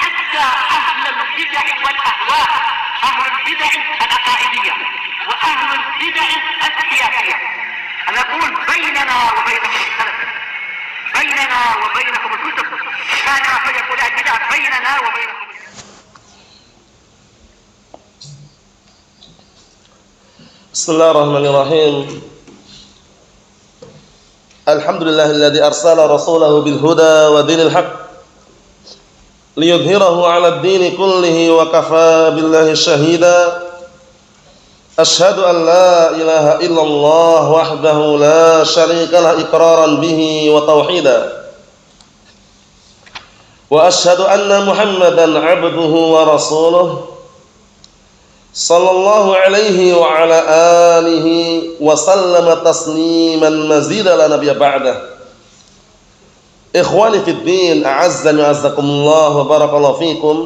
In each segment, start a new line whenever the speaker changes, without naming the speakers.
حتى أهل البدع والأهواء، أهل البدع العقائدية وأهل البدع السياسية. أنا أقول بيننا وبينكم السلف، بيننا وبينكم الكتب، كان فيقول البدع بيننا وبينكم.
Bismillahirrahmanirrahim. Alhamdulillahilladzi arsala rasulahu bil huda wa dinil haqq liyudhhirahu 'ala ad-dini kullihi wa kafaa billahi shahida. Asyhadu an la ilaha illallah wahdahu la syarika lah iqraran bihi wa tauhida. Wa asyhadu anna Muhammadan 'abduhu wa rasuluh sallallahu alaihi wa ala alihi wa sallama tasliman mazida la nabiyya ba'dah. Ikhwani fid din, a'azzani wa azzakumullah wa barakallahu fikum.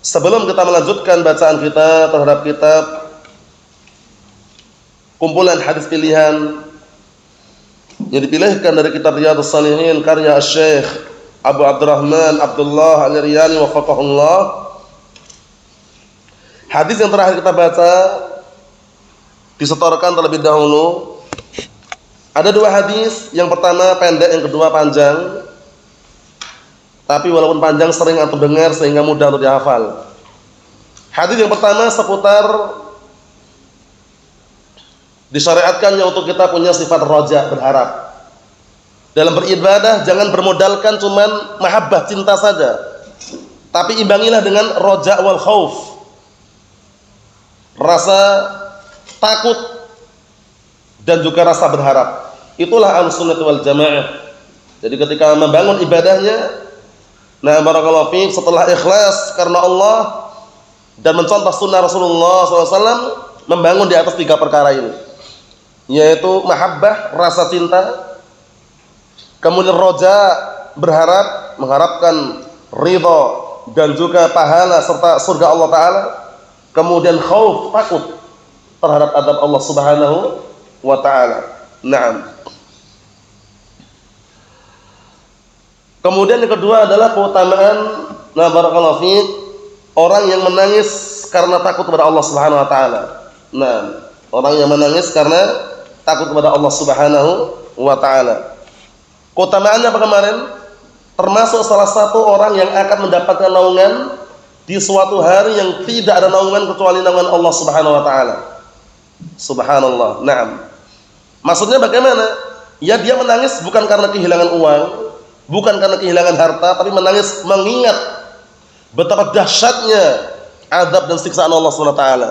Sebelum kita melanjutkan bacaan kita terhadap kitab kumpulan hadis pilihan yang dipilihkan dari kitab Riyadhus Shalihin karya Syekh Abu Abdurrahman Abdullah Al-Riyani wafaqahullah. Hadis yang terakhir kita baca disetorkan terlebih dahulu. Ada dua hadis, yang pertama pendek, yang kedua panjang. Tapi walaupun panjang sering antum dengar sehingga mudah untuk dihafal. Hadis yang pertama seputar disyariatkannya untuk kita punya sifat roja, berharap. Dalam beribadah jangan bermodalkan cuman mahabbah, cinta saja. Tapi imbangilah dengan roja wal khauf. Rasa takut dan juga rasa berharap. Itulah Ahlussunnah wal Jamaah. Jadi ketika membangun ibadahnya, nah barakallahu fiik, setelah ikhlas karena Allah dan mencontoh sunnah Rasulullah SAW, membangun di atas tiga perkara ini, yaitu mahabbah, rasa cinta, kemudian roja, berharap, mengharapkan ridha dan juga pahala serta surga Allah Ta'ala, kemudian khauf, takut terhadap azab Allah Subhanahu wa Ta'ala. Naam. Kemudian yang kedua adalah keutamaan, nah barakallahu fiik, orang yang menangis karena takut kepada Allah Subhanahu wa Ta'ala. Nah, orang yang menangis karena takut kepada Allah Subhanahu wa Ta'ala. Keutamaannya apa kemarin? Termasuk salah satu orang yang akan mendapatkan naungan di suatu hari yang tidak ada naungan kecuali naungan Allah Subhanahu wa Ta'ala. Subhanallah. Naam. Maksudnya bagaimana? Ya, dia menangis bukan karena kehilangan uang, bukan karena kehilangan harta, tapi menangis mengingat betapa dahsyatnya azab dan siksaan Allah Subhanahu wa Ta'ala,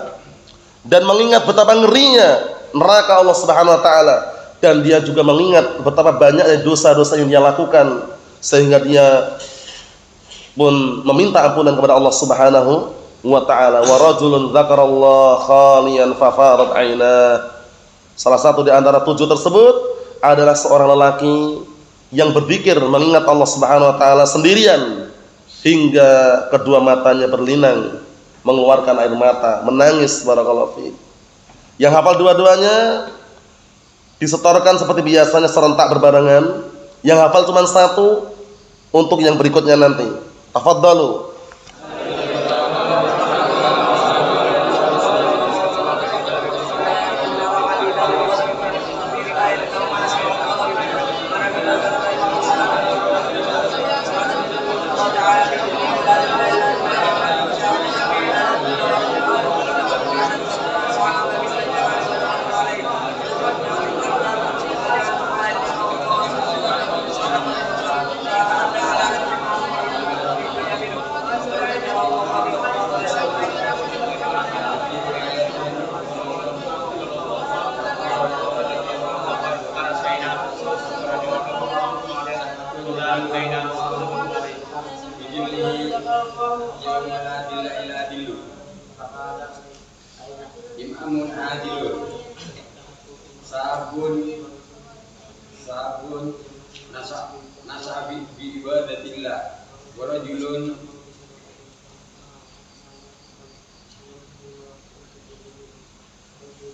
dan mengingat betapa ngerinya neraka Allah Subhanahu wa Ta'ala, dan dia juga mengingat betapa banyaknya dosa-dosa yang dia lakukan sehingga dia pun meminta ampunan kepada Allah Subhanahu wa Ta'ala. Wa rajulun dzakarallaha khaliyan fafarat 'ainah. Salah satu di antara tujuh tersebut adalah seorang lelaki yang berzikir mengingat Allah Subhanahu wa Ta'ala sendirian hingga kedua matanya berlinang mengeluarkan air mata, menangis. Barakallahu fiik. Yang hafal dua-duanya disetorkan seperti biasanya serentak berbarengan. Yang hafal cuma satu untuk yang berikutnya nanti. Tafadhalu.
Imamun adilun, sabun nasabi bi ibadatillah, wa rajulun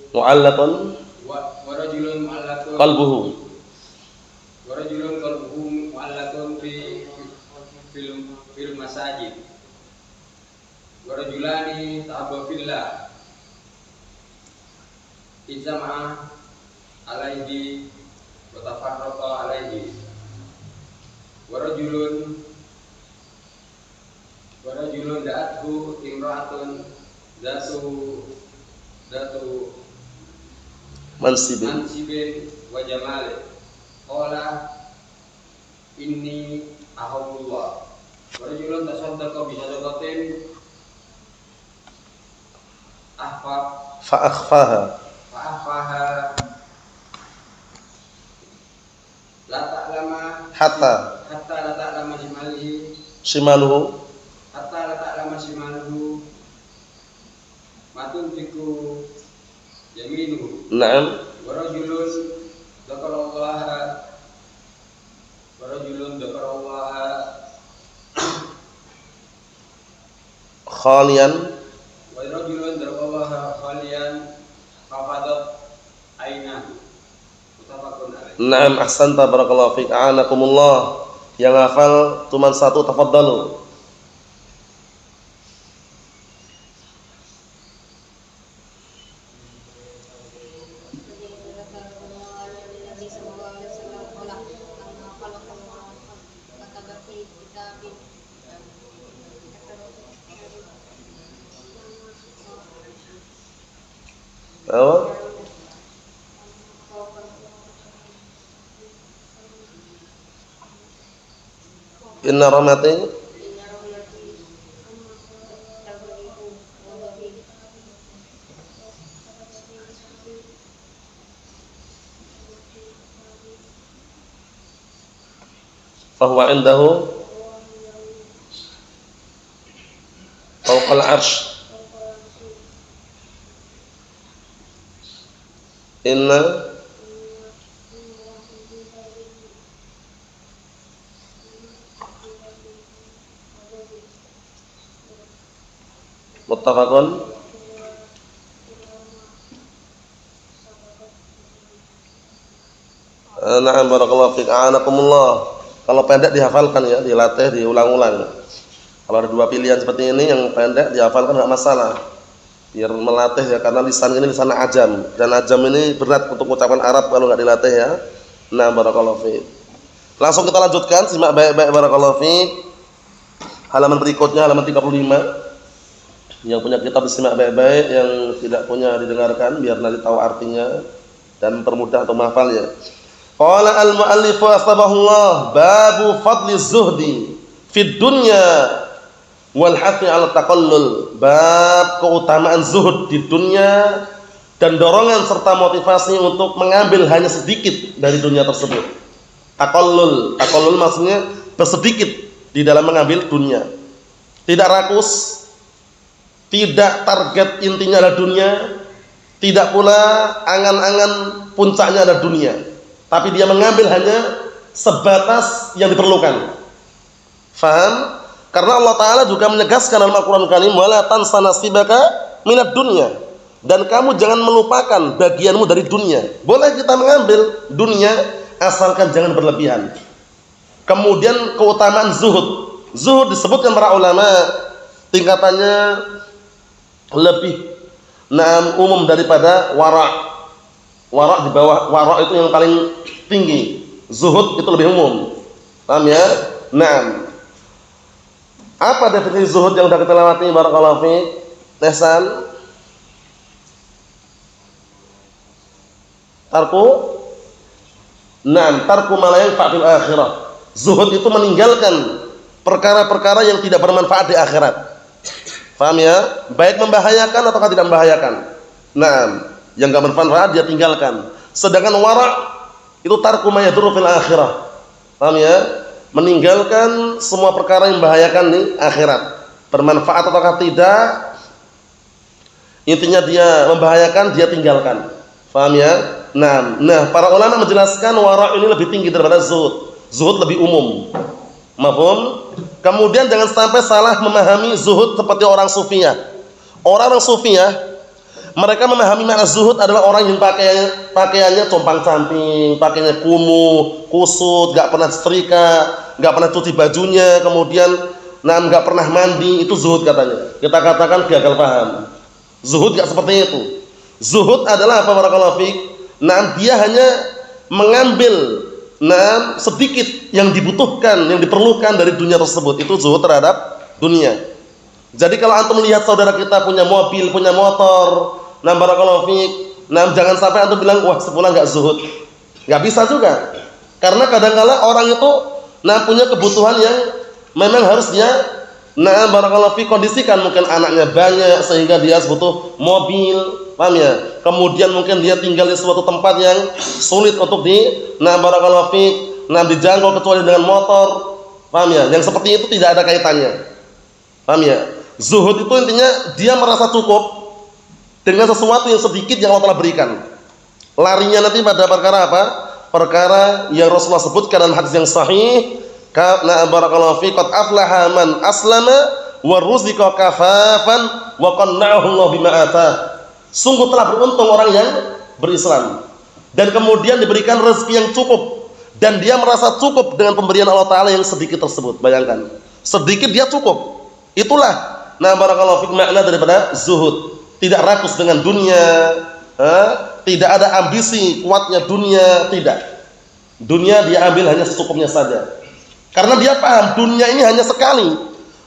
mu'allaqun
wa rajulun mu'allaqun
qalbuhu
mu'allaqun fil fil masajid wa rajulani ta'abba fillah ijtama'a alaihi wa tafarraqa alaihi wa rajulun da'athu imra'atun datu
mansibin
wa jamali qala inni ahawullah wa rajulun tasaddaqa bi sadaqatin
fa'akhfaha
la ta'lama
hatta
la ta'lama
shimaluhu
hatta la ta'lama shimaluhu matun fiku yaminuhu
na'am
wa rajulun dzakarallaha
khalian
wa rajulun dzakarallaha khalian fafadat ainahu mutafaqun alaih.
Na'am, ahsanta, barakallahu fiik, a'anakumullah. Yang hafal cuma satu, tafadhalu. Apa? Inna rahmati fahuwa indahu fawqal arsh. Inna muttafaqun. Na'am, barakallahu fiik, a'anakumullah. Kalau pendek dihafalkan ya, dilatih, diulang-ulang. Kalau ada dua pilihan seperti ini, yang pendek dihafalkan enggak masalah. Biar melatih ya, karena lisan ini lisan ajam, dan ajam ini berat untuk ucapan Arab kalau enggak dilatih ya. Nah, barakallahu fiik. Langsung kita lanjutkan, simak baik-baik, barakallahu fiik. Halaman berikutnya, halaman 35. Yang punya kitab disimak baik-baik, yang tidak punya didengarkan biar nanti tahu artinya dan permudah untuk menghafalnya. Qala al-mu'allif asbahullah babu fadli zuhdi fid dunya wal hathi 'ala taqallul. Bab keutamaan zuhud di dunia dan dorongan serta motivasi untuk mengambil hanya sedikit dari dunia tersebut. Taqallul maksudnya bersedikit di dalam mengambil dunia. Tidak rakus, tidak target intinya adalah dunia, tidak pula angan-angan puncaknya adalah dunia, tapi dia mengambil hanya sebatas yang diperlukan. Faham? Karena Allah Ta'ala juga menegaskan dalam Al-Quran Karim, wala tansa nasibaka minad dunya, dan kamu jangan melupakan bagianmu dari dunia. Boleh kita mengambil dunia asalkan jangan berlebihan. Kemudian keutamaan zuhud. Zuhud disebutkan para ulama tingkatannya lebih umum daripada wara'. Wara' di bawah wara' itu yang paling tinggi. Zuhud itu lebih umum. Paham ya? Naam. Apa definisi zuhud yang sudah kita lewati, barakallahu fiik? Ihsan. Tarku ma la yanfa' fil akhirah. Zuhud itu meninggalkan perkara-perkara yang tidak bermanfaat di akhirat. Paham ya? Baik membahayakan atau tidak membahayakan. Yang enggak bermanfaat dia tinggalkan. Sedangkan wara' itu tarku ma yadurru fil akhirah. Paham ya? Meninggalkan semua perkara yang membahayakan di akhirat. Bermanfaat ataukah tidak, intinya dia membahayakan, dia tinggalkan. Paham ya? Nah, para ulama menjelaskan wara' ini lebih tinggi daripada zuhud. Zuhud lebih umum. Mafhum? Kemudian jangan sampai salah memahami zuhud seperti orang sufiyah. Orang sufiyah Mereka memahami makna zuhud adalah orang yang pakaiannya compang-camping, pakaiannya kumuh, kusut, nggak pernah setrika, nggak pernah cuci bajunya, kemudian nggak pernah mandi, itu zuhud katanya. Kita katakan gagal paham. Zuhud nggak seperti itu. Zuhud adalah apa barakallahu fiik? Dia hanya mengambil sedikit yang dibutuhkan, yang diperlukan dari dunia tersebut. Itu zuhud terhadap dunia. Jadi kalau antum melihat saudara kita punya mobil, punya motor, barakallahu fiik, jangan sampai antum bilang wah sepulang enggak zuhud. Enggak bisa juga. Karena kadang-kala orang itu punya kebutuhan yang memang harus dia barakallahu fiik kondisikan. Mungkin anaknya banyak sehingga dia butuh mobil, paham ya? Kemudian mungkin dia tinggal di suatu tempat yang sulit untuk barakallahu fiik dijangkau kecuali dengan motor. Paham ya? Yang seperti itu tidak ada kaitannya. Paham ya? Zuhud itu intinya dia merasa cukup dengan sesuatu yang sedikit yang Allah telah berikan. Larinya nanti pada perkara apa? Perkara yang Rasulullah sebutkan dalam hadis yang sahih, barakallahu fi qad aflaha man aslama wa ruziqa kafafan wa qanna'ahu Allah bima atah. Sungguh telah beruntung orang yang berislam dan kemudian diberikan rezeki yang cukup dan dia merasa cukup dengan pemberian Allah Ta'ala yang sedikit tersebut. Bayangkan, sedikit dia cukup. Itulah barakallahu fiik makna daripada zuhud. Tidak rakus dengan dunia, tidak ada ambisi kuatnya dunia, tidak. Dunia dia ambil hanya secukupnya saja. Karena dia paham dunia ini hanya sekali.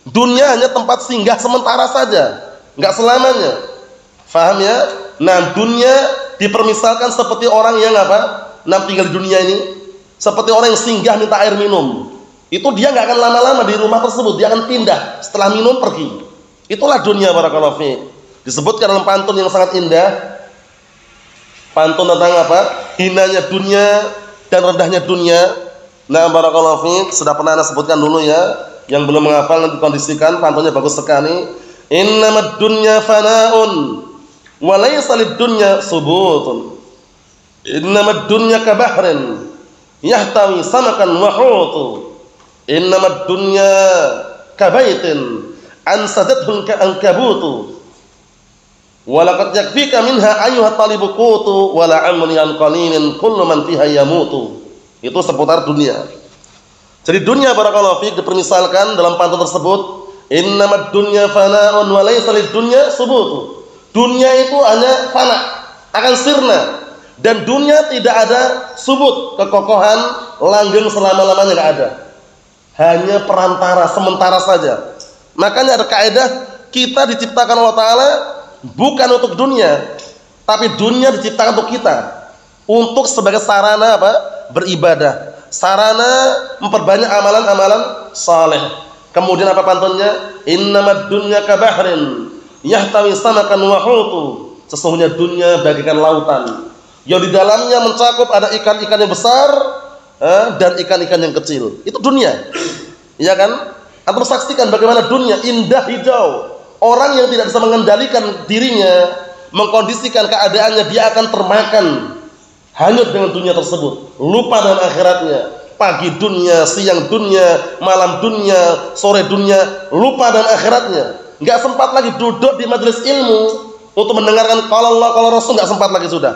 Dunia hanya tempat singgah sementara saja, enggak selamanya. Paham ya? Dunia dipermisalkan seperti orang yang tinggal di dunia ini, seperti orang yang singgah minta air minum. Itu dia nggak akan lama-lama di rumah tersebut, dia akan pindah setelah minum pergi. Itulah dunia barakallahu fiik. Disebutkan dalam pantun yang sangat indah. Pantun tentang hinanya dunia dan rendahnya dunia. Barakallahu fiik, sudah pernah Anda sebutkan dulu ya. Yang belum menghafal nanti kondisikan, pantunnya bagus sekali. Innamad dunya fana'un wa laysa lid-dunya subutun. Innamad dunya kabahrin yahtawi samakan wa hutu. Innamad dunya kabaitin ansadathu al-kabutu walaqad yakfika minha ayyuha talibu qutu wala amri an qalilin kullu man fiha yamutu. Itu seputar dunia. Jadi dunia barakallahu fiik dipermisalkan dalam pantun tersebut, innamad dunya fana'un wa laysa lid-dunya subutu. Dunia itu hanya fana, akan sirna, dan dunia tidak ada subut, kekokohan, langgeng selama-lamanya enggak ada. Hanya perantara sementara saja. Makanya ada kaidah, kita diciptakan Allah Ta'ala bukan untuk dunia, tapi dunia diciptakan untuk kita, untuk sebagai sarana beribadah, sarana memperbanyak amalan-amalan saleh. Kemudian apa pantunnya? Innamad dunya kabahrin yahtawi samakan wa hutu. Sesungguhnya dunia bagaikan lautan yang di dalamnya mencakup ada ikan-ikan yang besar dan ikan-ikan yang kecil. Itu dunia. Iya kan? Antum saksikan bagaimana dunia indah hijau. Orang yang tidak bisa mengendalikan dirinya, mengkondisikan keadaannya, dia akan termakan, hanyut dengan dunia tersebut, lupa dengan akhiratnya. Pagi dunia, siang dunia, malam dunia, sore dunia, lupa dengan akhiratnya. Enggak sempat lagi duduk di majelis ilmu untuk mendengarkan qala Allah qala Rasul, enggak sempat lagi sudah.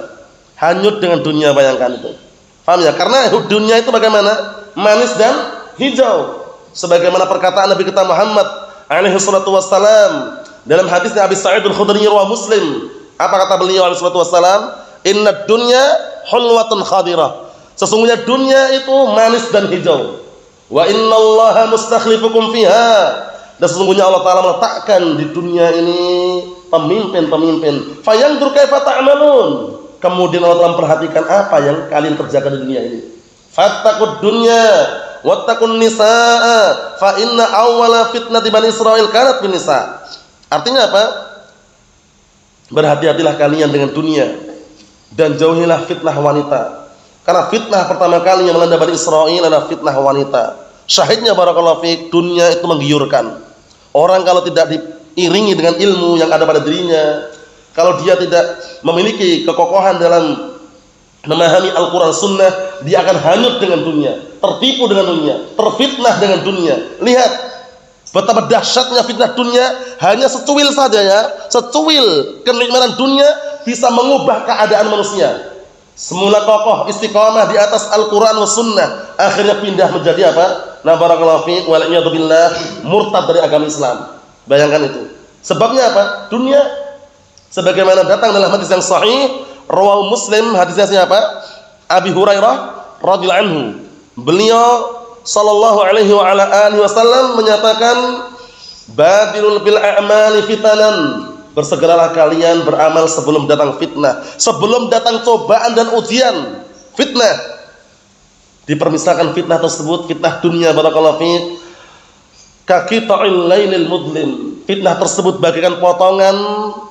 Hanyut dengan dunia, bayangkan itu. Paham ya? Karena dunia itu bagaimana? Manis dan hijau. Sebagaimana perkataan Nabi kita Muhammad alaihi salatu wassalam dalam hadisnya Abi Sa'id al-Khudri riwayat Muslim. Apa kata beliau alaihi salatu wassalam? Innad dunya hulwatun khadirah. Sesungguhnya dunia itu manis dan hijau. Wa innallaha mustakhlifukum fiha. Dan sesungguhnya Allah Ta'ala meletakkan di dunia ini pemimpin-pemimpin. Fayanzur kaifa ta'malun. Kemudian Allah Ta'ala memperhatikan apa yang kalian kerjakan di dunia ini. Fattaqud dunya wattaqun nisaa fa inna awwala fitnati bani Israil kanat bin nisa. Artinya apa? Berhati-hatilah kalian dengan dunia dan jauhilah fitnah wanita. Karena fitnah pertama kali yang melanda Bani Israil adalah fitnah wanita. Syahidnya barakallahu fiik, dunia itu menggiurkan. Orang kalau tidak diiringi dengan ilmu yang ada pada dirinya, kalau dia tidak memiliki kekokohan dalam memahami Al-Quran Sunnah, dia akan hanyut dengan dunia, tertipu dengan dunia, terfitnah dengan dunia. Lihat Betapa dahsyatnya fitnah dunia, hanya secuil saja ya, secuil kenikmatan dunia bisa mengubah keadaan manusia. Semula kokoh istiqamah di atas Al-Quran wa Sunnah, akhirnya pindah menjadi apa? Nah barakallahu fiik wal iyadu billah, murtad dari agama Islam. Bayangkan itu. Sebabnya apa? Dunia. Sebagaimana datang dalam hadis yang sahih, rawahu Muslim, hadisnya siapa? Abi Hurairah radhiyallahu anhu. Beliau sallallahu alaihi wa ala alihi wasallam menyatakan, badirul bil a'mali fitanan, bersegeralah kalian beramal sebelum datang fitnah, sebelum datang cobaan dan ujian. Fitnah dipermisalkan, fitnah tersebut fitnah dunia, barakallahu fiik, kaqita'il lailil mudlim. Fitnah tersebut bagaikan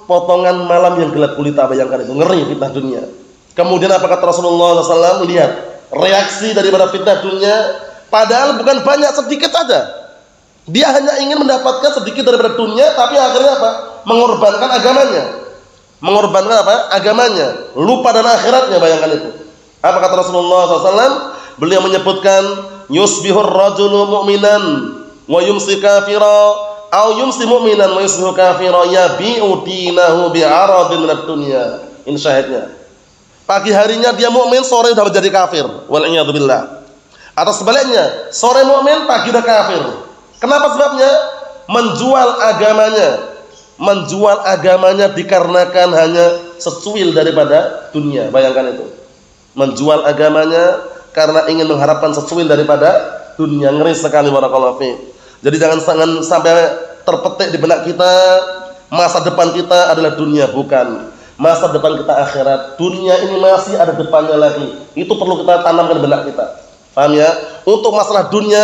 potongan malam yang gelap gulita. Bayangkan itu, ngeri fitnah dunia. Kemudian apa kata Rasulullah SAW? Lihat reaksi daripada fitnah dunia, padahal bukan banyak, sedikit saja. Dia hanya ingin mendapatkan sedikit daripada dunia, tapi akhirnya apa? Mengorbankan agamanya. Mengorbankan apa? Agamanya. Lupa dan akhiratnya, bayangkan itu. Apa kata Rasulullah SAW? Beliau menyebutkan, yusbihur rajulu mu'minan wa yumsi kafira, au yumsi mu'minan wa yusbihu kafira, yabi'u dinahu bi'aradin minad dunya. Ini syahidnya. Pagi harinya dia mukmin, sore sudah menjadi kafir. Wal iyadu billah. Atau sebaliknya, sore mukmin, pagi sudah kafir. Kenapa sebabnya? Menjual agamanya dikarenakan hanya secuil daripada dunia. Bayangkan itu. Menjual agamanya karena ingin mengharapkan secuil daripada dunia. Ngeri sekali, barakallahu fiik. Jadi jangan sampai terpetik di benak kita masa depan kita adalah dunia. Bukan. Masa depan kita akhirat. Dunia ini masih ada depannya lagi. Itu perlu kita tanamkan di benak kita. Paham ya? Untuk masalah dunia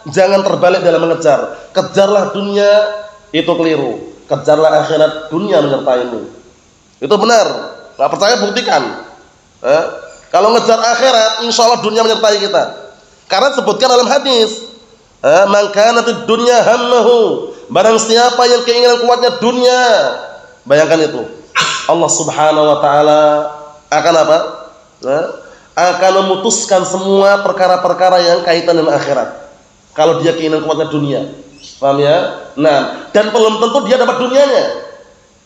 jangan terbalik dalam mengejar. Kejarlah dunia, itu keliru. Kejarlah akhirat, dunia menyertaimu. Itu benar. Enggak percaya buktikan. Kalau ngejar akhirat, insya Allah dunia menyertai kita. Karena disebutkan dalam hadis, man kanatid dunya hammahu, barang siapa yang keinginan kuatnya dunia, bayangkan itu, Allah Subhanahu wa taala akan apa? Akan memutuskan semua perkara-perkara yang kaitan dengan akhirat. Kalau dia keinginan kuatnya dunia. Paham ya? Nah, dan belum tentu dia dapat dunianya.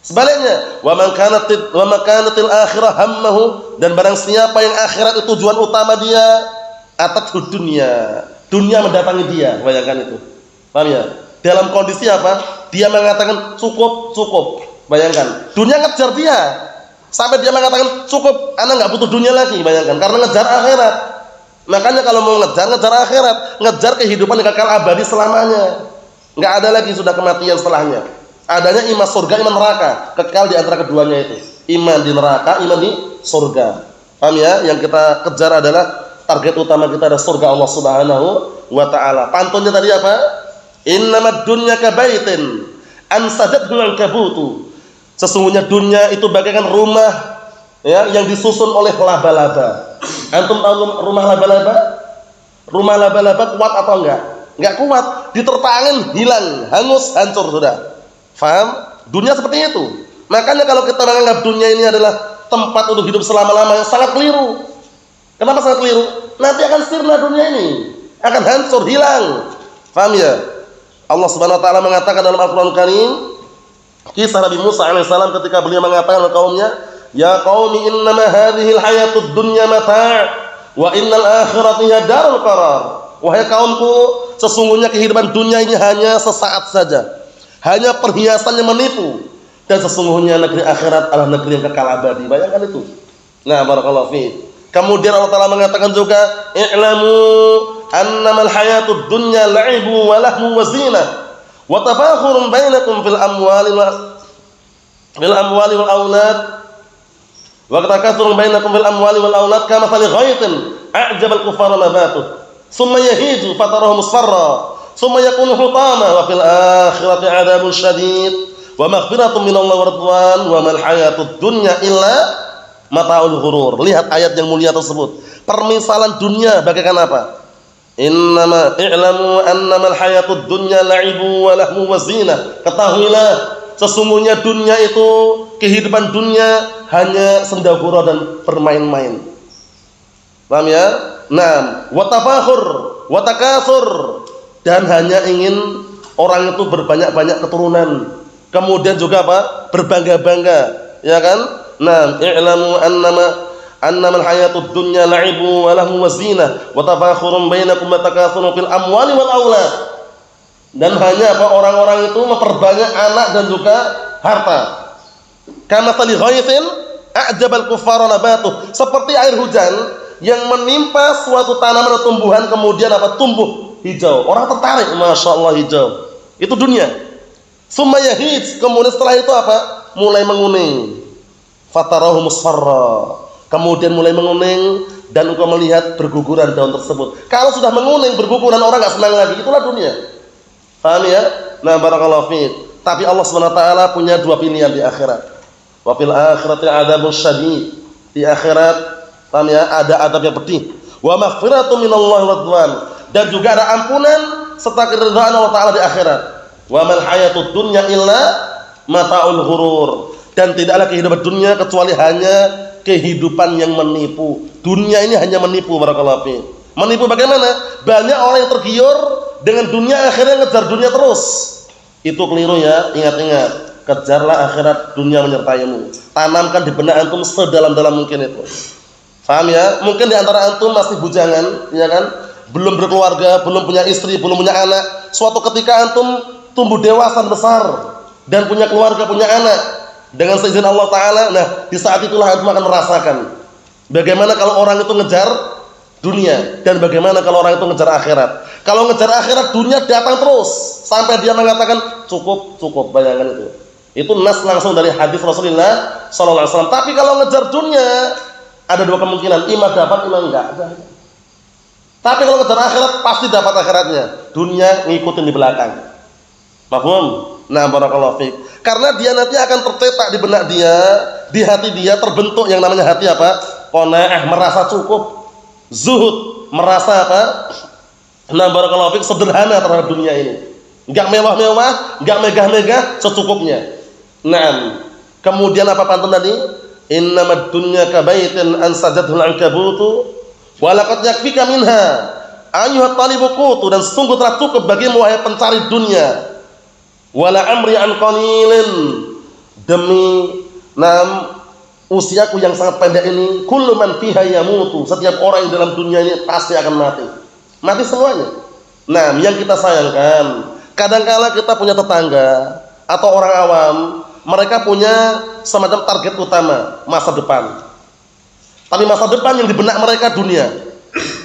Sebaliknya, wa man kanatil akhirah hammahu, dan barang siapa yang akhirat itu tujuan utama dia, atathu dunya. Dunia mendatangi dia, bayangkan itu. Paham ya? Dalam kondisi apa? Dia mengatakan cukup. Bayangkan, dunia ngejar dia sampai dia mengatakan cukup, anak nggak butuh dunia lagi. Bayangkan, karena ngejar akhirat. Makanya kalau mau ngejar akhirat, ngejar kehidupan yang kekal abadi selamanya. Nggak ada lagi sudah kematian setelahnya. Adanya iman surga, iman neraka, kekal di antara keduanya itu. Iman di neraka, iman di surga. Paham ya? Yang kita kejar adalah target utama kita adalah surga Allah Subhanahu wa taala. Pantunnya tadi apa? Innamad dunya kabaitin ansadathu al-kabutu. Sesungguhnya dunia itu bagaikan rumah ya, yang disusun oleh laba-laba. Antum tahu rumah laba-laba? Rumah laba-laba kuat atau enggak? Enggak kuat, diterpa angin hilang, hangus, hancur sudah. Faham? Dunia seperti itu. Makanya kalau kita menganggap dunia ini adalah tempat untuk hidup selama-lamanya, sangat keliru. Kenapa sangat keliru? Nanti akan sirna dunia ini, akan hancur, hilang. Faham ya? Allah Subhanahu wa taala mengatakan dalam Al-Qur'an Karim, kisah Nabi Musa alaihissalam ketika beliau mengatakan kepada kaumnya, ya qaumi innama hadhil hayatud dunya mata' wa innal akhirata hiya darul qarar. Wahai kaumku, sesungguhnya kehidupan dunia ini hanya sesaat saja, hanya perhiasan yang menipu, dan sesungguhnya negeri akhirat adalah negeri yang kekal abadi. Bayangkan itu. Nah, barakallahu fiik. Kemudian Allah Taala mengatakan juga, i'lamu annamal hayatud dunya la'ibu wa lahmu wa zinah wa tafakhurun bainakum fil amwali wal aulad wa takathurun bainakum fil amwali wal aulad kamathali ghaytin a'jaba al-kuffara nabatuh thumma yahiju fatarahu musfarra thumma yakunu hutama wa fil akhirati 'adzabun syadid wa maghfiratun minallahi wa ridwan wa mal hayatud dunya illa mata'ul ghurur. Lihat ayat yang mulia tersebut. Permisalan dunia bagaikan apa? Innama i'lamu annamal hayatud dunya la'ibu wa lahmu wa zinah. Ketahuilah sesungguhnya dunia itu, kehidupan dunia hanya senda gurau dan bermain-main. Paham ya? Nah, wa tafakhur wa takatsur, dan hanya ingin Orang itu berbanyak-banyak keturunan. Kemudian juga apa? Berbangga-bangga, ya kan? Nah, i'lamu annamal hayatud dunya la'ibu wa lahum wa zinah wa tafakhurun bainakum wa takathurun fil amwali wal aulad. Dan hanya apa? Orang-orang itu memperbanyak anak dan juga harta. Kama tali ghaithin a'jabal kuffara nabatuh. Seperti air hujan yang menimpa suatu tanaman atau tumbuhan kemudian apa? Tumbuh hijau. Orang tertarik, Masya Allah hijau. Itu dunia. Summa yahij, kemudian setelah itu apa? Mulai menguning. Fatarahu musfarra. Kemudian mulai menguning dan engkau melihat berguguran daun tersebut. Kalau sudah menguning, berguguran, orang enggak senang lagi. Itulah dunia. Paham ya? Nah, barakallahu fiik. Tapi Allah Subhanahu wa taala punya dua pilihan di akhirat. Wa fil akhirati adzabun syadid. Di akhirat, paham ya? Ada adab yang pedih. Wa maghfiratun minallahi wa ridwan. Dan juga ada ampunan serta keridhaan Allah taala di akhirat. Wa mal hayatud dunya illa mata'ul ghurur. Dan tidaklah kehidupan dunia kecuali hanya kehidupan yang menipu. Dunia ini hanya menipu, barakallahu fiik. Menipu bagaimana? Banyak orang yang tergiur dengan dunia, akhirnya ngejar dunia terus. Itu keliru ya, ingat-ingat. Kejarlah akhirat, dunia menyertaimu. Tanamkan di benak antum sedalam-dalam mungkin itu. Paham ya? Mungkin di antara antum masih bujangan, ya kan? Belum berkeluarga, belum punya istri, belum punya anak. Suatu ketika antum tumbuh dewasa besar dan punya keluarga, punya anak dengan seizin Allah taala. Nah, di saat itulah antum akan merasakan bagaimana kalau orang itu ngejar dunia dan bagaimana kalau orang itu ngejar akhirat. Kalau ngejar akhirat, dunia datang terus sampai dia mengatakan cukup, bayangkan itu. Itu nas langsung dari hadis Rasulullah sallallahu alaihi wasallam. Tapi kalau ngejar dunia ada dua kemungkinan, ima dapat, ima enggak. Tapi kalau ngejar akhirat pasti dapat akhiratnya. Dunia ngikutin di belakang. Mafhum? Nah, barakallahu fiik. Karena dia nanti akan tercetak di benak dia, di hati dia terbentuk yang namanya hati apa? Qanaah, merasa cukup. Zuhud, merasa apa? Nah, barakallahu fiik, sederhana terhadap dunia ini. Enggak mewah-mewah, enggak megah-megah, secukupnya. Naam. Kemudian apa pantun tadi? Innamad dunya kabaitin ansajadhul ankabutu wa laqad yakfika minha ayyuhat talibu qutu. Dan sungguh telah cukup bagimu wahai pencari dunia. Wala amri an qalilin, demi usiaku yang sangat pendek ini, kullu man fiha yamutu. Setiap orang yang dalam dunia ini pasti akan mati semuanya. Nah, yang kita sayangkan, kadangkala kita punya tetangga atau orang awam, mereka punya semacam target utama masa depan. Tapi masa depan yang di benak mereka dunia.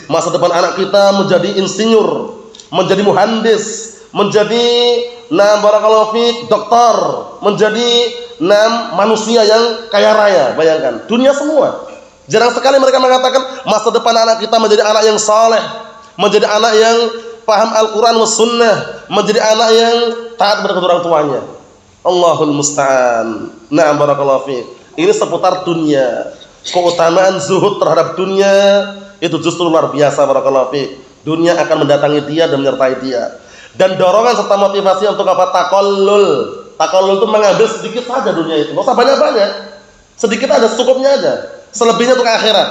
Masa depan anak kita menjadi insinyur, menjadi muhandis, menjadi barakallahu fiik doktor, menjadi manusia yang kaya raya. Bayangkan, dunia semua. Jarang sekali mereka mengatakan masa depan anak kita menjadi anak yang saleh, menjadi anak yang paham Al-Qur'an was sunnah, menjadi anak yang taat kepada kedua orang tuanya. Allahul musta'an. Na'am barakallahu fiik. Ini seputar dunia. Keutamaan zuhud terhadap dunia itu justru luar biasa, barakallahu fiik. Dunia akan mendatangi dia dan menyertai dia. Dan dorongan serta motivasi untuk apa? Taqallul. Taqallul itu mengambil sedikit saja dunia itu. Enggak usah banyak-banyak. Sedikit aja, secukupnya aja. Selebihnya untuk akhirat.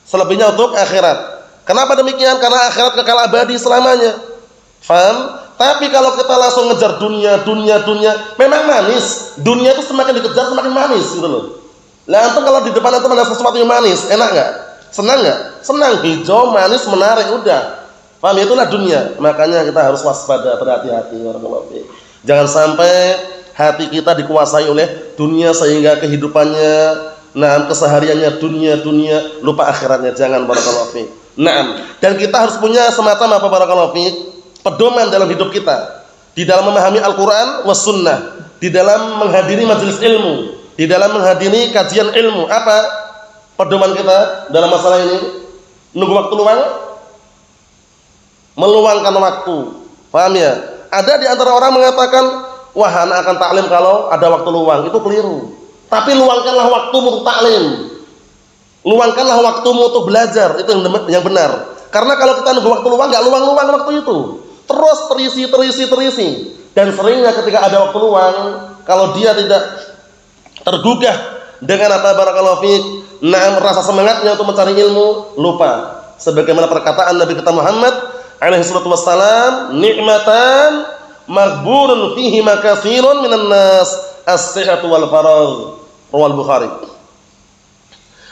Selebihnya untuk akhirat. Kenapa demikian? Karena akhirat kekal abadi selamanya. Faham? Tapi kalau kita langsung ngejar dunia, memang manis. Dunia itu semakin dikejar semakin manis gitu loh. Lah antum kalau di depan antum ada sesuatu yang manis, enak enggak? Senang enggak? Senang, hijau, manis, menarik, udah. Paham? Itulah dunia. Makanya kita harus waspada, berhati-hati. Jangan sampai hati kita dikuasai oleh dunia sehingga kehidupannya, kesehariannya dunia, lupa akhiratnya. Jangan, barakallahu fiik. Naam. Dan kita harus punya semacam apa, barakallahu fiik, pedoman dalam hidup kita. Di dalam memahami Al-Qur'an was sunnah, di dalam menghadiri majelis ilmu, di dalam menghadiri kajian ilmu. Apa pedoman kita dalam masalah ini? Nunggu waktu luang? Meluangkan waktu. Paham ya? Ada di antara orang mengatakan, wah anak akan taklim kalau ada waktu luang. Itu keliru. Tapi luangkanlah waktumu untuk taklim. Luangkanlah waktumu untuk belajar. Itu yang benar. Karena kalau kita nunggu waktu luang, nggak luang-luang waktu itu. Terus terisi. Dan seringnya ketika ada waktu luang, kalau dia tidak tergugah dengan apa, barakallahu fiik, rasa semangatnya untuk mencari ilmu, lupa. Sebagaimana perkataan Nabi kita Muhammad alaihi salatu wassalam, nikmatan maghburun fihi makatsirun minan nas as-sihhatu wal faragh. Rawal Bukhari.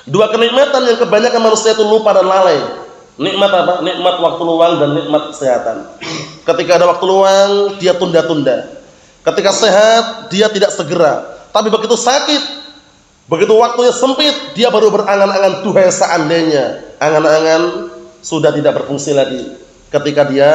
Dua kenikmatan yang kebanyakan manusia itu lupa dan lalai. Nikmat apa? Nikmat waktu luang dan nikmat kesehatan. Ketika ada waktu luang, dia tunda-tunda. Ketika sehat, dia tidak segera. Tapi begitu sakit, begitu waktunya sempit, dia baru berangan-angan, duhai seandainya. Angan-angan sudah tidak berfungsi lagi ketika dia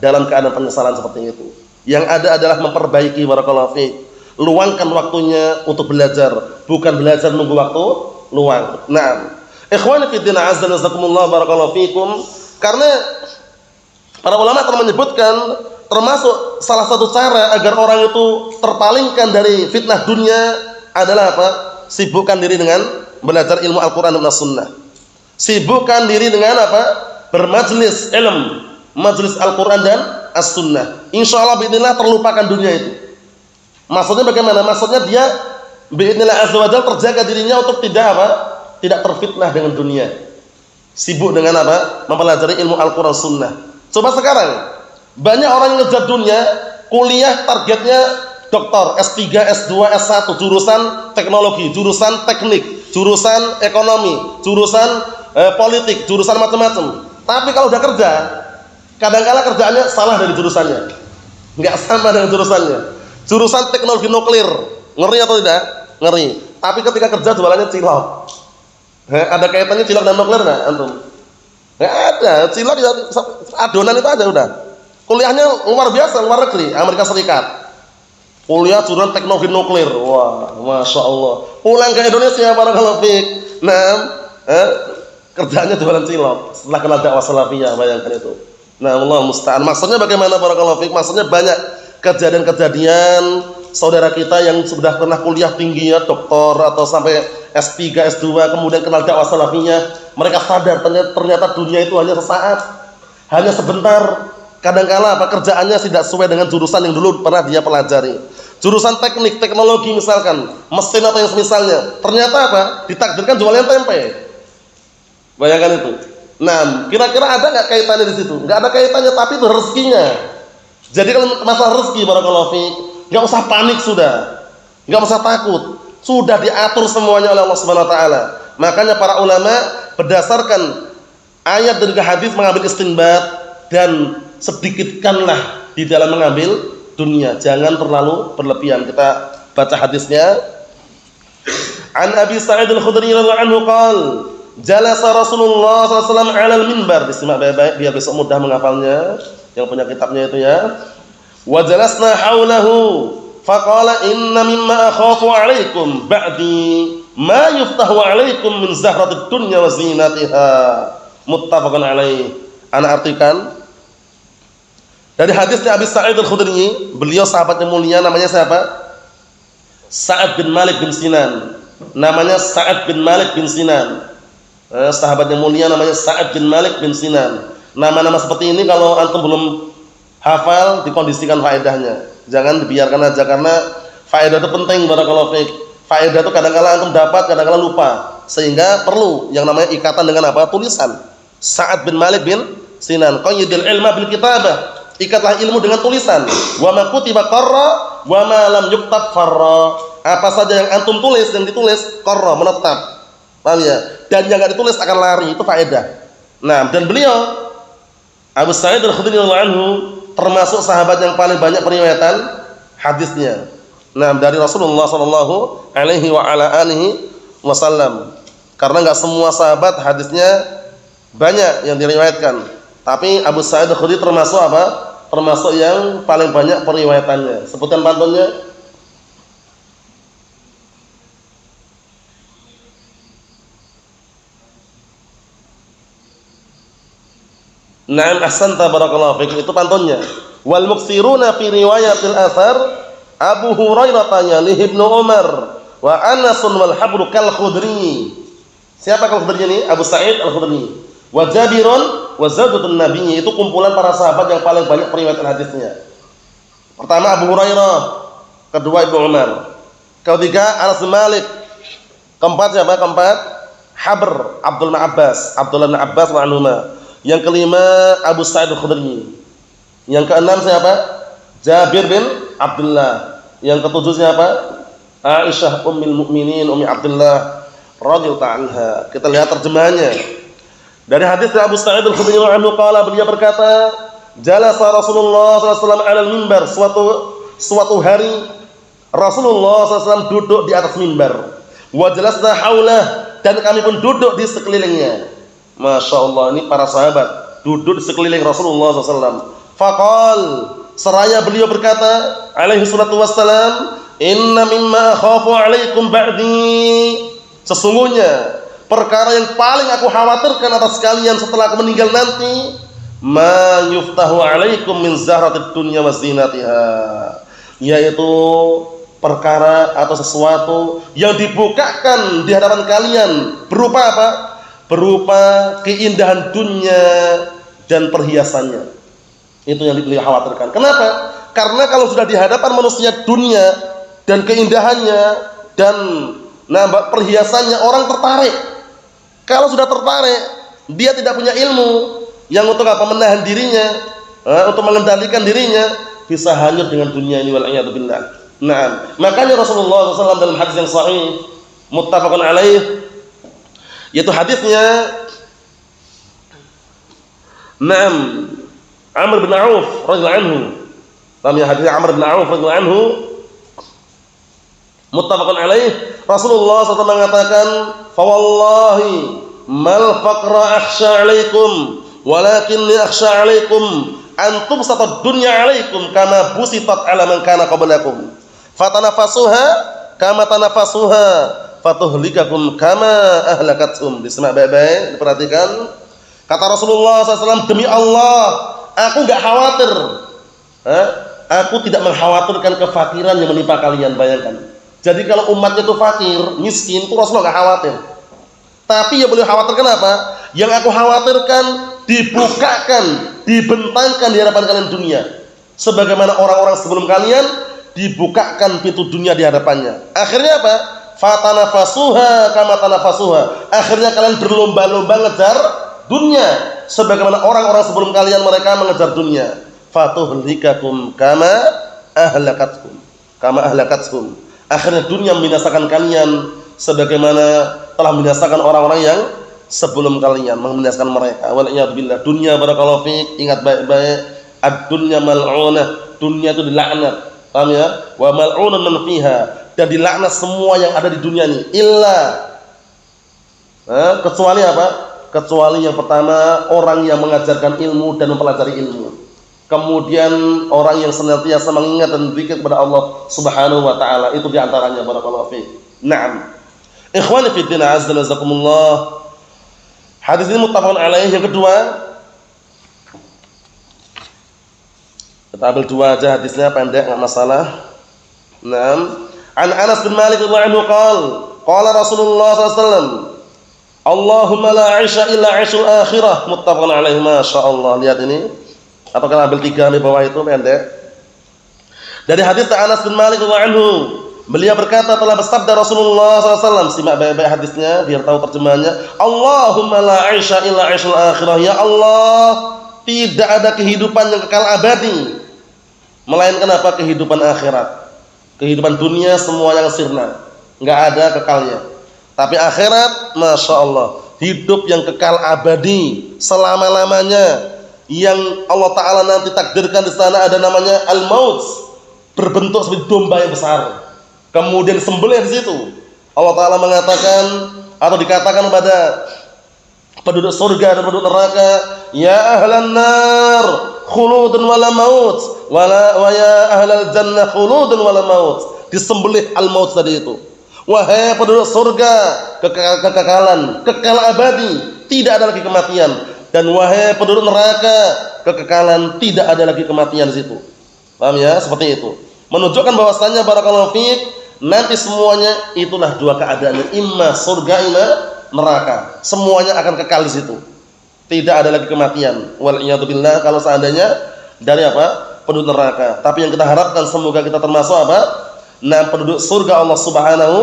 dalam keadaan penyesalan seperti itu. Yang ada adalah memperbaiki, barakallahu fiik. Luangkan waktunya untuk belajar, bukan belajar menunggu waktu luang. Nah, ikhwani fi din azza wa jazakumullah barakallahu fikum, karena para ulama telah menyebutkan termasuk salah satu cara agar orang itu terpalingkan dari fitnah dunia adalah apa? Sibukkan diri dengan belajar ilmu Al-Qur'an dan As-Sunnah. Sibukkan diri dengan apa? Bermajlis ilmu, majlis Al-Qur'an dan As-Sunnah. Insyaallah biidznillah terlupakan dunia itu. Maksudnya bagaimana? Maksudnya dia biidznillah azza wa jalla terjaga dirinya untuk tidak apa? Tidak terfitnah dengan dunia. Sibuk dengan apa? Mempelajari ilmu Al-Qur'an Sunnah. Coba sekarang, banyak orang yang ngejar dunia, kuliah targetnya doktor, S3, S2, S1, jurusan teknologi, jurusan teknik, jurusan ekonomi, jurusan politik, jurusan macam-macam. Tapi kalau udah kerja, kadang-kala kerjaannya salah dari jurusannya. Enggak sama dengan jurusannya. Jurusan teknologi nuklir, ngeri atau tidak? Ngeri. Tapi ketika kerja jualannya cilok. Ada kaitannya cilok dan nuklir enggak antum? Enggak ada. Cilok ya adonan itu aja udah. Kuliahnya luar biasa, luar negeri, Amerika Serikat. Kuliah jurusan teknologi nuklir. Wah, Masya Allah. Pulang ke Indonesia barakallahu fiik. Nah, kerjanya jualan cilok. Setelah kenal dakwah salafiyah, bayangkan itu. Nah, Allah musta'an. Maksudnya bagaimana barakallahu fiik? Maksudnya banyak kejadian-kejadian saudara kita yang sudah pernah kuliah tinggi ya, doktor atau sampai S3, S2, kemudian kenal dakwah salafiyah, mereka sadar ternyata dunia itu hanya sesaat, hanya sebentar. Kadang-kala apa kerjaannya tidak sesuai dengan jurusan yang dulu pernah dia pelajari. Jurusan teknik, teknologi misalkan, mesin atau yang semisalnya, ternyata apa? Ditakdirkan jualan tempe. Bayangkan itu. Nah, kira-kira ada nggak kaitannya di situ? Nggak ada kaitannya, tapi itu rezekinya. Jadi kalau masalah rezeki barakallahu fiik, enggak usah panik sudah. Enggak usah takut. Sudah diatur semuanya oleh Allah Subhanahu wa taala. Makanya para ulama berdasarkan ayat dan hadis mengambil istinbat dan sedikitkanlah di dalam mengambil dunia. Jangan terlalu berlebihan. Kita baca hadisnya. An Abi Sa'id Al-Khudri radhiyallahu anhu qala, jalasa Rasulullah sallallahu alaihi wasallam 'alal minbar. Disimak baik-baik biar besok mudah menghafalnya. Yang punya kitabnya itu ya. Wa jalasna haulahu faqala inna mimma akhafu 'alaikum ba'di ma yuftahu 'alaikum min zahratid dunya wa zinatiha. Muttafaqun alaih. Ana artikan dari hadisnya Abi Sa'id Al-Khudri, beliau sahabat yang mulia, namanya siapa? Sa'ad bin Malik bin Sinan. Namanya Sa'ad bin Malik bin Sinan. Sahabat yang mulia namanya Sa'ad bin Malik bin Sinan. Nama-nama seperti ini kalau antum belum hafal, dikondisikan faedahnya. Jangan dibiarkan aja, karena faedah itu penting barakallahu fiik. Faedah itu kadang-kala antum dapat, kadang-kala lupa. Sehingga perlu yang namanya ikatan dengan apa? Tulisan. Sa'ad bin Malik bin Sinan, qayyidil ilma bil kitabah. Ikatlah ilmu dengan tulisan. Wa ma kutiba qarra wa ma lam yuktab farra. Apa saja yang antum tulis, yang ditulis qarra, menetap. Paham ya? Dan yang enggak ditulis akan lari, itu faedah. Nah, dan beliau Abu Sa'id Al-Khudri radhiyallahu anhu termasuk sahabat yang paling banyak periwayatan hadisnya. Nah, dari Rasulullah sallallahu alaihi wa ala alihi wasallam. Karena enggak semua sahabat hadisnya banyak yang diriwayatkan. Tapi Abu Sa'id Al-Khudri termasuk apa? Termasuk yang paling banyak periwayatannya. Sebutkan pantunnya. Na'am ahsanta barakallahu fiik, itu pantunnya. Wal muksiruna fi riwayatil athar Abu Hurairah yalih Ibnu Umar wa Anas wal habru kal Khudri. Siapa kal Khudri ini? Abu Sa'id Al-Khudri. Wa Jabirun wa Zawjatun Nabi, itu kumpulan para sahabat yang paling banyak periwayatan hadisnya. Pertama Abu Hurairah, kedua Ibnu Umar, ketiga Anas bin Malik, keempat siapa? Keempat Habr Abdullah bin Abbas radhiyallahu anhu. Yang kelima Abu Sa'id Al-Khudri. Yang keenam siapa? Jabir bin Abdullah. Yang ketujuh siapa? Aisyah ummul mukminin Ummi Abdullah radhiyallahu anha. Kita lihat terjemahannya. Dari hadis Abu Sa'id Al-Khudri radhiyallahu anhu qala, beliau berkata, jalasa Rasulullah sallallahu alaihi wasallam 'alal mimbar. Suatu hari Rasulullah SAW duduk di atas mimbar. Wa jalasna haulah, dan kami pun duduk di sekelilingnya. Masya Allah, ini para sahabat duduk di sekeliling Rasulullah SAW. Faqal, seraya beliau berkata, alaihi salatu wassalam, inna mimma akhafu alaikum ba'di. Sesungguhnya perkara yang paling aku khawatirkan atas kalian setelah aku meninggal nanti, ma yuftahu alaikum min zahratid dunya wa zinatiha, yaitu perkara atau sesuatu yang dibukakan di hadapan kalian berupa apa? Berupa keindahan dunia dan perhiasannya. Itu yang beliau khawatirkan. Kenapa? Karena kalau sudah di hadapan manusia dunia dan keindahannya dan perhiasannya, orang tertarik. Kalau sudah tertarik, dia tidak punya ilmu yang untuk apa? Menahan dirinya, untuk mengendalikan dirinya, bisa hanyut dengan dunia ini, wal'iyadu billah. Nah, makanya Rasulullah SAW dalam hadis yang sahih muttafaqun alaih, yaitu hadisnya Amr bin Auf radhiyallahu anhu. Namanya hadis Amr bin Auf radhiyallahu anhu muttafaqun alaih. Rasulullah SAW mengatakan, fa wallahi mal faqra akhsha alaikum walakinni akhsha alaikum an tubsatad dunya alaikum kama busitat ala man kana qablakum fatanafasuha kama tanafasuha fatuhlikakum kama ahlakathum. Disimak baik-baik, diperhatikan. Kata Rasulullah SAW, demi Allah, aku enggak khawatir, aku tidak mengkhawatirkan kefakiran yang menimpa kalian. Bayangkan, jadi kalau umatnya itu fakir, miskin, itu Rasulullah enggak khawatir. Tapi yang beliau khawatirkan apa? Yang aku khawatirkan dibukakan, dibentangkan di hadapan kalian dunia, sebagaimana orang-orang sebelum kalian dibukakan pintu dunia di hadapannya. Akhirnya apa? Fatanafasuha kama tanafasuha. Akhirnya kalian berlomba-lomba ngejar dunia, sebagaimana orang-orang sebelum kalian mereka mengejar dunia. Fatuhlikakum kama ahlakathum. Akhirnya dunia membinasakan kalian sebagaimana telah membinasakan orang-orang yang sebelum kalian, membinasakan mereka. Wal'iyadu billah. Dunia, barakallahu fiik, ingat baik-baik, ad-dunya mal'unah. Dunia itu dilaknat. Paham ya? Wa mal'unun man fiha, dan dilaknat semua yang ada di dunia ini, illa kecuali apa? Kecuali yang pertama, orang yang mengajarkan ilmu dan mempelajari ilmu. Kemudian orang yang senantiasa mengingat dan berzikir kepada Allah Subhanahu wa taala, itu di antaranya, barakallahu fiik. Naam. Ikhwani fi din, azza wa jazakumullah. Hadis ini muttafaqun alaih. Yang kedua, kita ambil dua aja hadisnya, pendek, enggak masalah. Naam. An Anas bin Malik radhiyallahu anhu qala Rasulullah sallallahu alaihi wasallam, Allahumma la 'aisha illa 'aishul akhirah. Muttafaqun alaih. Masyaallah. Lihat ini. Atau kita ambil tiga di bawah itu, pendek. Dari hadis Anas bin Malik radhiyallahu anhu, beliau berkata, telah bersabda Rasulullah SAW. Simak baik-baik hadisnya biar tahu terjemahannya. Allahumma la 'aisha illa 'aishul akhirah. Ya Allah, tidak ada kehidupan yang kekal abadi melainkan apa? Kehidupan akhirat. Kehidupan dunia semua yang sirna, enggak ada kekalnya. Tapi akhirat, masya Allah, hidup yang kekal abadi selama-lamanya, yang Allah Ta'ala nanti takdirkan di sana ada namanya al-maut, berbentuk seperti domba yang besar, kemudian sembelih di situ. Allah Ta'ala mengatakan atau dikatakan kepada penduduk surga dan penduduk neraka, ya ahlan nar khuludun wala maut wa ya ahlal jannah khuludun wala maut. Disembelih al-maut tadi itu. Wahai penduduk surga, kekekalan, kekal abadi, tidak ada lagi kematian. Dan wahai penduduk neraka, kekekalan, tidak ada lagi kematian di situ. Paham ya? Seperti itu. Menunjukkan bahwasanya barakallahu fiik, nanti semuanya itulah dua keadaannya, imma surga, imma neraka. Semuanya akan kekal di situ. Tidak ada lagi kematian. Wal'iyadu billah, kalau seandainya dari apa? Penduduk neraka. Tapi yang kita harapkan semoga kita termasuk apa? Penduduk surga Allah Subhanahu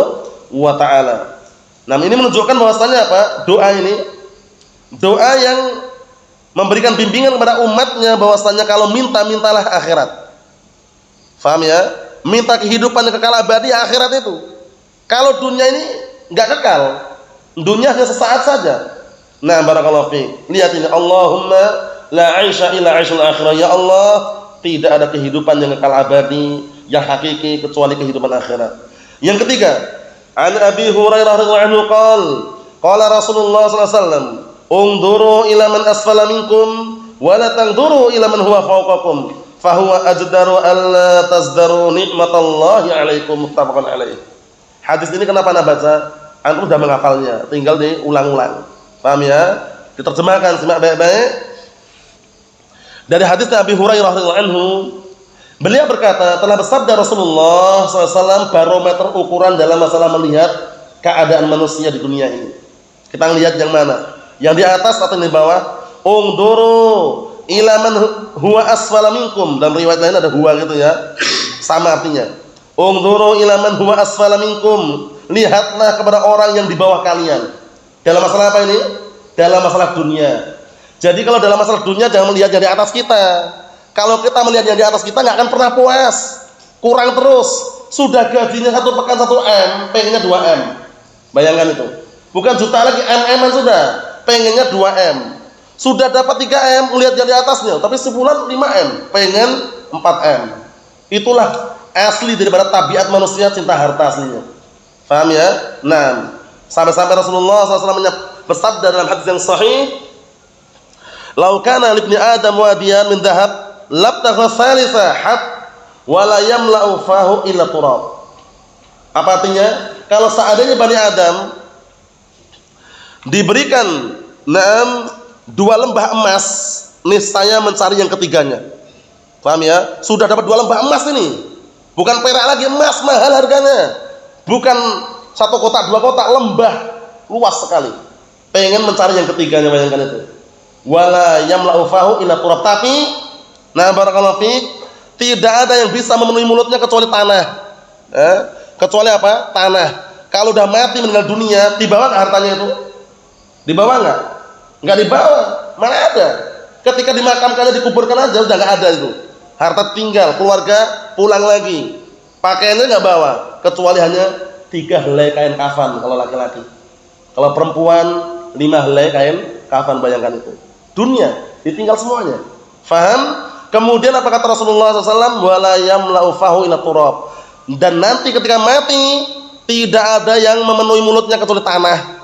wa taala. Ini menunjukkan bahwasanya apa? Doa ini doa yang memberikan bimbingan kepada umatnya bahwasanya kalau minta, mintalah akhirat. Faham ya? Minta kehidupan yang kekal abadi akhirat itu. Kalau dunia ini enggak kekal, dunia hanya sesaat saja. Nah, barakallahu fiik. Lihat ini, Allahumma la 'aisha illa 'aishul akhirah. Ya Allah, tidak ada kehidupan yang kekal abadi, yang hakiki kecuali kehidupan akhirat. Yang ketiga, an Abi Hurairah radhiyallahu anhu qala Rasulullah sallallahu alaihi wasallam, "Unduru ila man asfala minkum wa la tanzuru ila man huwa fawqakum, fa huwa ajdaru alla tazdaru nikmatallahi 'alaikum." Muttafaqun alaih. Hadis ini kenapa Anda baca? Antum sudah menghafalnya, tinggal diulang-ulang. Paham ya? Diterjemahkan, simak baik-baik. Dari hadis Abi Hurairah radhiyallahu anhu, beliau berkata, telah bersabda Rasulullah SAW, barometer ukuran dalam masalah melihat keadaan manusia di dunia ini. Kita lihat yang mana? Yang di atas atau yang di bawah? Ungduru ila man huwa asfala minkum. Dalam riwayat lain ada huwa gitu ya. Sama artinya. Ungduru ila man huwa asfala minkum. Lihatlah kepada orang yang di bawah kalian. Dalam masalah apa ini? Dalam masalah dunia. Jadi kalau dalam masalah dunia jangan melihat yang di atas kita. Kalau kita melihat yang di atas kita nggak akan pernah puas, kurang terus. Sudah gajinya 1 pekan 1 M, pengennya 2 M. Bayangkan itu. Bukan juta lagi, M-an sudah. Pengennya 2 M. Sudah dapat 3 M, lihat yang di atasnya. Tapi sebulan 5 M, pengen 4 M. Itulah asli daripada tabiat manusia, cinta harta aslinya. Paham ya? Nah, sampai-sampai Rasulullah SAW bersabda dalam hadis yang sahih, "Lau kana li ibni Adam wadiyan min dhahab, labtagha thalitha hat wa la yamla'u fahu illa turab." Apa artinya? Kalau seandainya Bani Adam diberikan 2 lembah emas, niscaya mencari yang ketiganya. Paham ya? Sudah dapat 2 lembah emas ini. Bukan perak lagi, emas mahal harganya. Bukan 1 kotak 2 kotak, lembah luas sekali. Pengen mencari yang ketiganya, bayangkan itu. Wala yamla'u fahu illa turab. Tapi barakallahu fiik, tidak ada yang bisa memenuhi mulutnya kecuali tanah. Kecuali apa? Tanah. Kalau udah mati meninggal dunia, dibawa enggak hartanya itu? Dibawa enggak? Enggak dibawa. Mana ada? Ketika dimakamkannya, dikuburkan aja udah enggak ada itu. Harta tinggal, keluarga pulang lagi. Pakaiannya enggak bawa, kecuali hanya 3 helai kain kafan kalau laki-laki. Kalau perempuan 5 helai kain kafan, bayangkan itu. Dunia ditinggal semuanya. Faham? Kemudian apa kata Rasulullah SAW? Wala yamla'u fahu illa turab. Dan nanti ketika mati tidak ada yang memenuhi mulutnya kecuali tanah.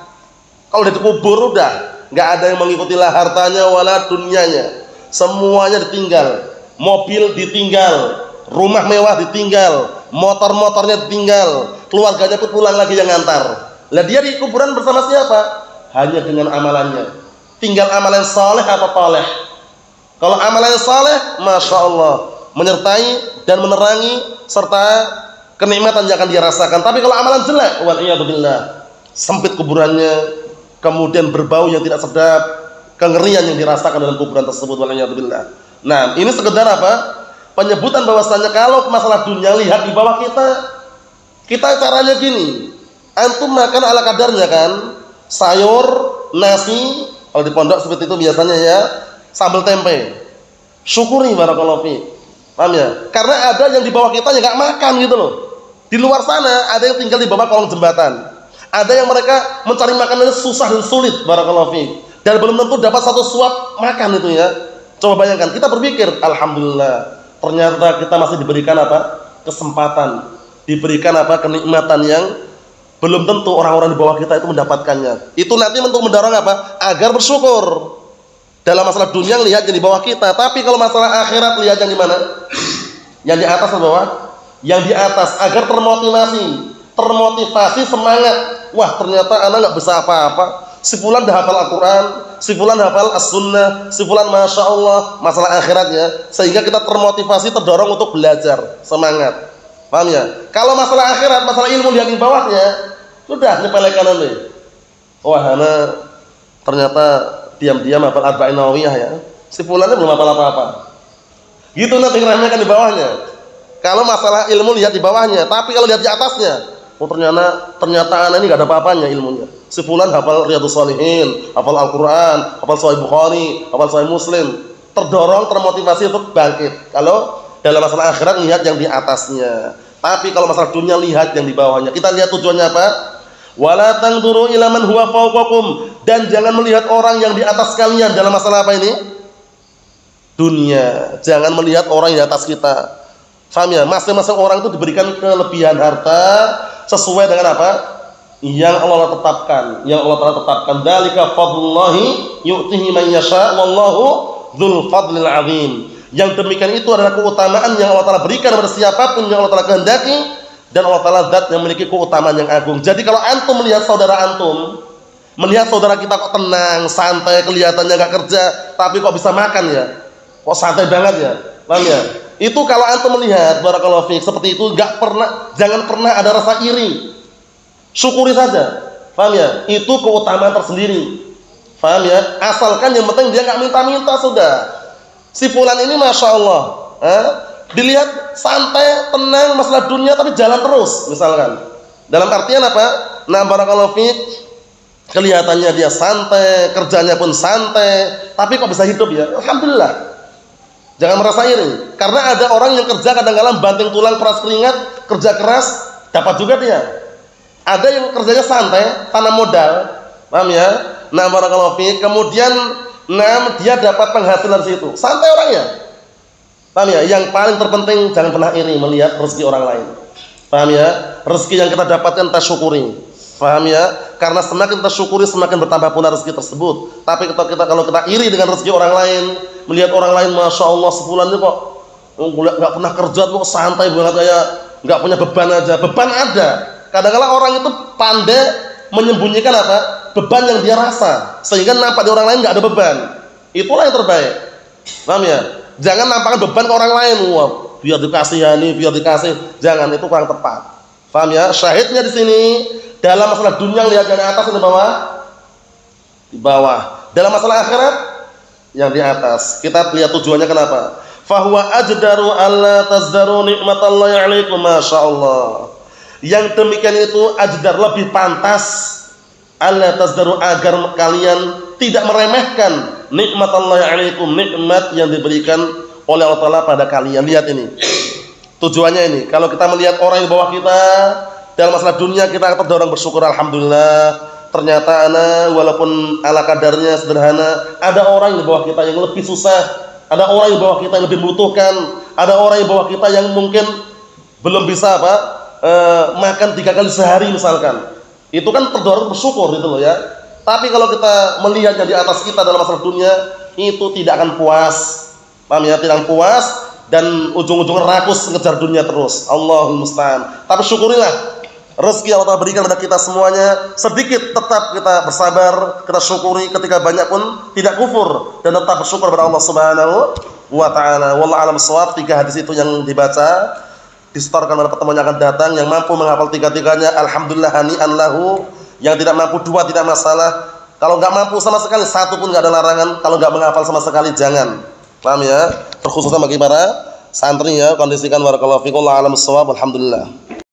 Kalau dikubur udah nggak ada yang mengikutilah hartanya wala dunianya. Semuanya ditinggal. Mobil ditinggal, rumah mewah ditinggal, motor-motornya ditinggal, keluarganya pun pulang lagi yang ngantar. Lah dia di kuburan bersama siapa? Hanya dengan amalannya. Tinggal amalan saleh atau toleh. Kalau amalan saleh, masya Allah, menyertai dan menerangi serta kenikmatan yang akan dia rasakan. Tapi kalau amalan jelek, wal'iyadzubillah, sempit kuburannya, kemudian berbau yang tidak sedap, kengerian yang dirasakan dalam kuburan tersebut, wal'iyadzubillah. Nah, ini sekedar apa? Penyebutan bahwasanya kalau masalah dunia, lihat di bawah kita. Kita caranya gini, antum makan ala kadarnya kan, sayur, nasi. Kalau di pondok seperti itu biasanya ya, sambal tempe. Syukuri barakallahu fi. Paham ya? Karena ada yang di bawah kita yang enggak makan gitu loh. Di luar sana ada yang tinggal di bawah kolong jembatan. Ada yang mereka mencari makanan susah dan sulit barakallahu fi. Dan belum tentu dapat 1 suap makan itu ya. Coba bayangkan, kita berpikir, alhamdulillah, ternyata kita masih diberikan apa? Kesempatan. Diberikan apa? Kenikmatan yang belum tentu orang-orang di bawah kita itu mendapatkannya. Itu nanti untuk mendorong apa? Agar bersyukur. Dalam masalah dunia lihat yang di bawah kita, tapi kalau masalah akhirat lihat yang di mana? Yang di atas atau bawah? Yang di atas, agar termotivasi semangat. Wah, ternyata anak nggak bisa apa-apa. Si fulan dah hafal Al-Quran, si fulan hafal As-Sunnah, si fulan masya Allah masalah akhiratnya, sehingga kita termotivasi, terdorong untuk belajar, semangat. Paham ya? Kalau masalah akhirat, masalah ilmu lihat di bawahnya, sudah nyepelekan nanti. Wah, anak ternyata diam-diam hafal Arba'in Nawawiyah ya. Si fulannya belum hafal apa-apa. Gitu nanti ngeremehkan di bawahnya. Kalau masalah ilmu lihat di bawahnya, tapi kalau lihat di atasnya, oh ternyata anak ini enggak ada apa-apanya ilmunya. Si fulan hafal Riyadhus Shalihin, hafal Al-Qur'an, hafal Sahih Bukhari, hafal Sahih Muslim. Terdorong, termotivasi untuk bangkit. Kalau Dalam masalah akhirat lihat yang di atasnya. Tapi kalau masalah dunia lihat yang di bawahnya. Kita lihat tujuannya apa? Wala tanzuru ila man huwa fawqakum, dan jangan melihat orang yang di atas kalian dalam masalah apa ini? Dunia. Jangan melihat orang yang di atas kita. Paham ya? Masing-masing orang itu diberikan kelebihan harta sesuai dengan apa? Yang Allah tetapkan, yang Allah Ta'ala tetapkan. Dzalika fadlullahi yu'tihi man yasha wallahu dzul fadlil 'adzim. Yang demikian itu adalah keutamaan yang Allah Ta'ala berikan kepada siapapun yang Allah Ta'ala kehendaki, dan Allah Ta'ala zat yang memiliki keutamaan yang agung. Jadi kalau antum melihat saudara antum, melihat saudara kita kok tenang, santai, kelihatannya gak kerja, tapi kok bisa makan ya, kok santai banget ya, paham ya? Itu kalau antum melihat barakallahu fiik seperti itu, jangan pernah ada rasa iri, syukuri saja, paham ya? Itu keutamaan tersendiri, paham ya? Asalkan yang penting dia gak minta-minta sudah. Si fulan ini masya Allah, dilihat santai, tenang, masalah dunia tapi jalan terus, misalkan. Dalam artian apa? Nah, barakallahu fiik, kelihatannya dia santai, kerjanya pun santai, tapi kok bisa hidup ya? Alhamdulillah. Jangan merasa iri, karena ada orang yang kerja kadang-kadang banting tulang, peras keringat, kerja keras, dapat juga dia. Ada yang kerjanya santai, tanam modal, paham ya? Nah, barakallahu fiik, kemudian dia dapat penghasilan dari situ, santai orangnya, paham ya? Yang paling terpenting jangan pernah iri melihat rezeki orang lain, paham ya? Rezeki yang kita dapatkan kita syukuri, paham ya? Karena semakin kita syukuri semakin bertambah pula rezeki tersebut. Tapi kalau kita iri dengan rezeki orang lain, melihat orang lain masya Allah sebulan ini kok nggak pernah kerja kok santai banget, kayak nggak punya beban aja. Beban ada. Kadang-kadang orang itu pandai menyembunyikan apa? Beban yang dia rasa, sehingga nampak di orang lain nggak ada beban. Itulah yang terbaik, paham ya? Jangan nampakkan beban ke orang lain, wah biar dikasihani, biar dikasih, jangan, itu kurang tepat, paham ya? Syahidnya di sini dalam masalah dunia lihat yang di atas atau di bawah? Di bawah. Dalam masalah akhirat yang di atas. Kita lihat tujuannya kenapa? Fahuwa ajdaru alla tazdaru nikmatallahi 'alaikum, masyaallah. Yang demikian itu ajdar, lebih pantas, alla tazdaru, agar kalian tidak meremehkan nikmat Allah 'alaikum, nikmat yang diberikan oleh Allah Ta'ala pada kalian. Lihat ini tujuannya ini. Kalau kita melihat orang yang di bawah kita dalam masalah dunia, kita terdorong bersyukur, alhamdulillah, ternyata walaupun ala kadarnya sederhana, ada orang yang di bawah kita yang lebih susah, ada orang yang di bawah kita yang lebih membutuhkan, ada orang yang di bawah kita yang mungkin belum bisa makan 3 kali sehari misalkan. Itu kan terdorong bersyukur gitu loh ya. Tapi kalau kita melihat yang di atas kita dalam masalah dunia, itu tidak akan puas, paham ya? Tidak akan puas, dan ujung-ujungnya rakus ngejar dunia terus. Allahul musta'an. Tapi syukurilah rezeki Allah Ta'ala berikan kepada kita semuanya. Sedikit tetap kita bersabar, kita syukuri, ketika banyak pun tidak kufur, dan tetap bersyukur kepada Allah Subhanahu wa Ta'ala. Wallahu a'lam bishawab. 3 hadis itu yang dibaca disetorkan pada pertemuan yang akan datang. Yang mampu menghafal 3-3-nya, alhamdulillah, hani'an lahu. Yang tidak mampu 2 tidak masalah. Kalau nggak mampu sama sekali 1 pun nggak ada larangan. Kalau nggak menghafal sama sekali jangan, paham ya? Terkhususnya bagi para santri ya, kondisikan barakallahu fikum. Wallahu a'lam bishawab. Alhamdulillah.